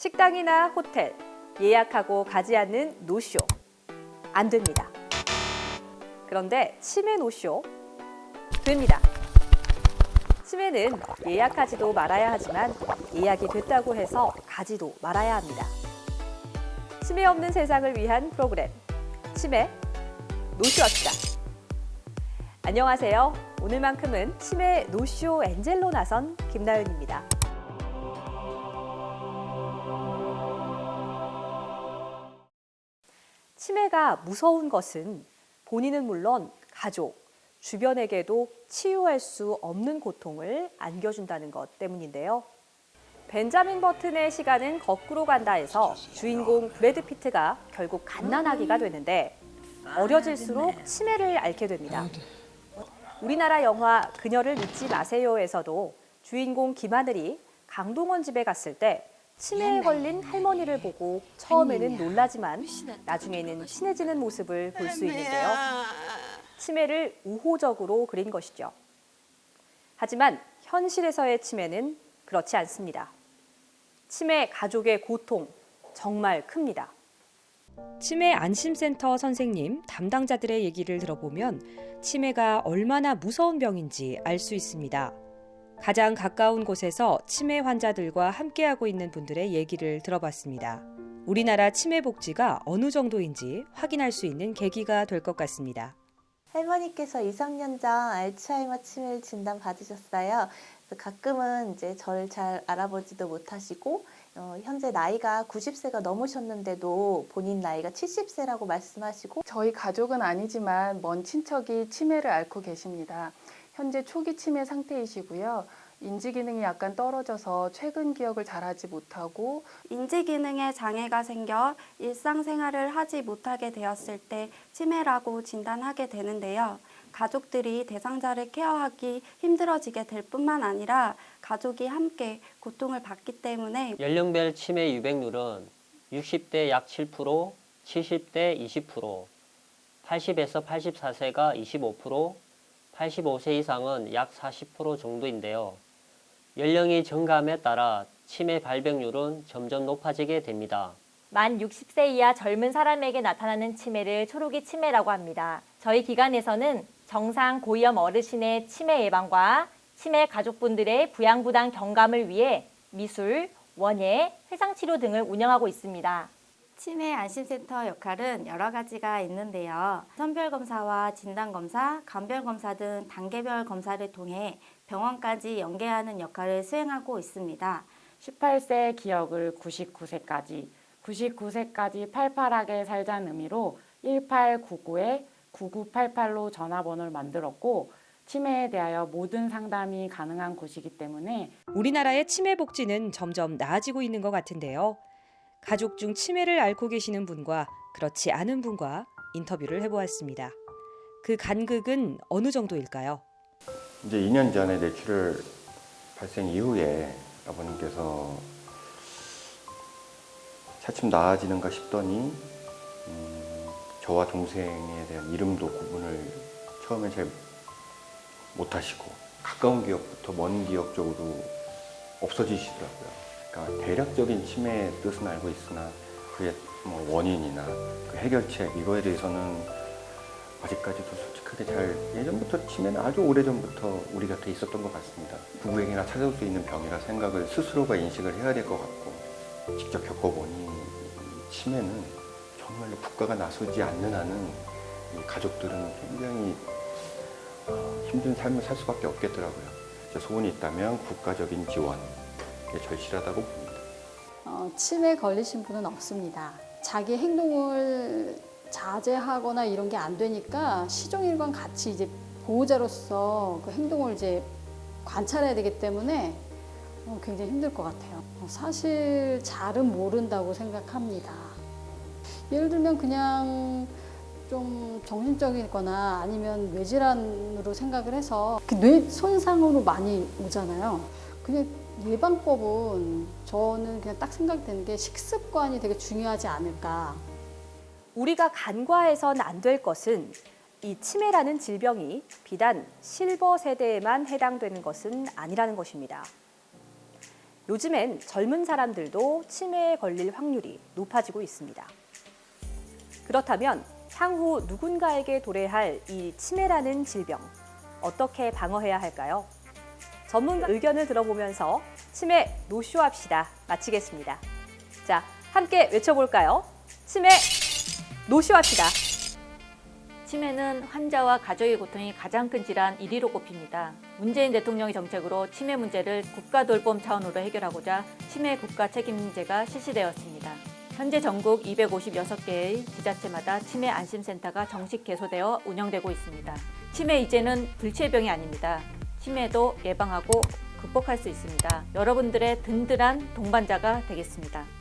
식당이나 호텔, 예약하고 가지 않는 노쇼. 안 됩니다. 그런데 치매 노쇼? 됩니다. 치매는 예약하지도 말아야 하지만 예약이 됐다고 해서 가지도 말아야 합니다. 치매 없는 세상을 위한 프로그램, 치매 노쇼합시다. 안녕하세요. 오늘만큼은 치매 노쇼 엔젤로 나선 김나은입니다. 치매가 무서운 것은 본인은 물론 가족, 주변에게도 치유할 수 없는 고통을 안겨준다는 것 때문인데요. 벤자민 버튼의 시간은 거꾸로 간다에서 주인공 브래드 피트가 결국 갓난아기가 되는데 어려질수록 치매를 앓게 됩니다. 우리나라 영화 그녀를 믿지 마세요에서도 주인공 김하늘이 강동원 집에 갔을 때 치매에 걸린 할머니를 보고 처음에는 놀라지만 나중에는 친해지는 모습을 볼 수 있는데요. 치매를 우호적으로 그린 것이죠. 하지만 현실에서의 치매는 그렇지 않습니다. 치매 가족의 고통 정말 큽니다. 치매 안심센터 선생님, 담당자들의 얘기를 들어보면 치매가 얼마나 무서운 병인지 알 수 있습니다. 가장 가까운 곳에서 치매 환자들과 함께하고 있는 분들의 얘기를 들어봤습니다. 우리나라 치매 복지가 어느 정도인지 확인할 수 있는 계기가 될 것 같습니다. 할머니께서 2, 3년 전 알츠하이머 치매를 진단 받으셨어요. 그래서 가끔은 이제 저를 잘 알아보지도 못하시고 현재 나이가 90세가 넘으셨는데도 본인 나이가 70세라고 말씀하시고 저희 가족은 아니지만 먼 친척이 치매를 앓고 계십니다. 현재 초기 치매 상태이시고요. 인지 기능이 약간 떨어져서 최근 기억을 잘하지 못하고 인지 기능에 장애가 생겨 일상생활을 하지 못하게 되었을 때 치매라고 진단하게 되는데요. 가족들이 대상자를 케어하기 힘들어지게 될 뿐만 아니라 가족이 함께 고통을 받기 때문에 연령별 치매 유백률은 60대 약 7%, 70대 20%, 80에서 84세가 25%, 85세 이상은 약 40% 정도인데요. 연령이 증가함에 따라 치매 발병률은 점점 높아지게 됩니다. 만 60세 이하 젊은 사람에게 나타나는 치매를 초록이 치매라고 합니다. 저희 기관에서는 정상 고위험 어르신의 치매 예방과 치매 가족분들의 부양부담 경감을 위해 미술, 원예, 회상치료 등을 운영하고 있습니다. 치매 안심센터 역할은 여러 가지가 있는데요. 선별검사와 진단검사, 간별검사 등 단계별 검사를 통해 병원까지 연계하는 역할을 수행하고 있습니다. 18세 기억을 99세까지, 99세까지 팔팔하게 살자는 의미로 1899-9988로 전화번호를 만들었고 치매에 대하여 모든 상담이 가능한 곳이기 때문에 우리나라의 치매 복지는 점점 나아지고 있는 것 같은데요. 가족 중 치매를 앓고 계시는 분과 그렇지 않은 분과 인터뷰를 해보았습니다. 그 간극은 어느 정도일까요? 이제 2년 전에 뇌출혈 발생 이후에 아버님께서 차츰 나아지는가 싶더니 저와 동생에 대한 이름도 구분을 처음에 잘 못하시고 가까운 기억부터 먼 기억 쪽으로 없어지시더라고요. 그러니까 대략적인 치매의 뜻은 알고 있으나 그의 뭐 원인이나 그 해결책 이거에 대해서는 아직까지도 솔직하게 잘 예전부터 치매는 아주 오래전부터 우리 곁에 있었던 것 같습니다. 누구에게나 찾아올 수 있는 병이라 생각을 스스로가 인식을 해야 될 것 같고 직접 겪어보니 치매는 정말로 국가가 나서지 않는 한은 이 가족들은 굉장히 힘든 삶을 살 수밖에 없겠더라고요. 소원이 있다면 국가적인 지원 절실하다고 봅니다. 치매에 걸리신 분은 없습니다. 자기 행동을 자제하거나 이런 게 안 되니까 시종일관 같이 이제 보호자로서 그 행동을 이제 관찰해야 되기 때문에 굉장히 힘들 것 같아요. 사실 잘은 모른다고 생각합니다. 예를 들면 그냥 좀 정신적이거나 아니면 뇌질환으로 생각을 해서 뇌 손상으로 많이 오잖아요. 그냥 예방법은 저는 그냥 딱 생각되는 게 식습관이 되게 중요하지 않을까. 우리가 간과해선 안 될 것은 이 치매라는 질병이 비단 실버 세대에만 해당되는 것은 아니라는 것입니다. 요즘엔 젊은 사람들도 치매에 걸릴 확률이 높아지고 있습니다. 그렇다면 향후 누군가에게 도래할 이 치매라는 질병, 어떻게 방어해야 할까요? 전문가 의견을 들어보면서 치매 노쇼합시다 마치겠습니다. 자, 함께 외쳐볼까요? 치매 노쇼합시다. 치매는 환자와 가족의 고통이 가장 큰 질환 1위로 꼽힙니다. 문재인 대통령의 정책으로 치매 문제를 국가 돌봄 차원으로 해결하고자 치매 국가 책임제가 실시되었습니다. 현재 전국 256개의 지자체마다 치매 안심센터가 정식 개소되어 운영되고 있습니다. 치매 이제는 불치병이 아닙니다. 치매도 예방하고 극복할 수 있습니다. 여러분들의 든든한 동반자가 되겠습니다.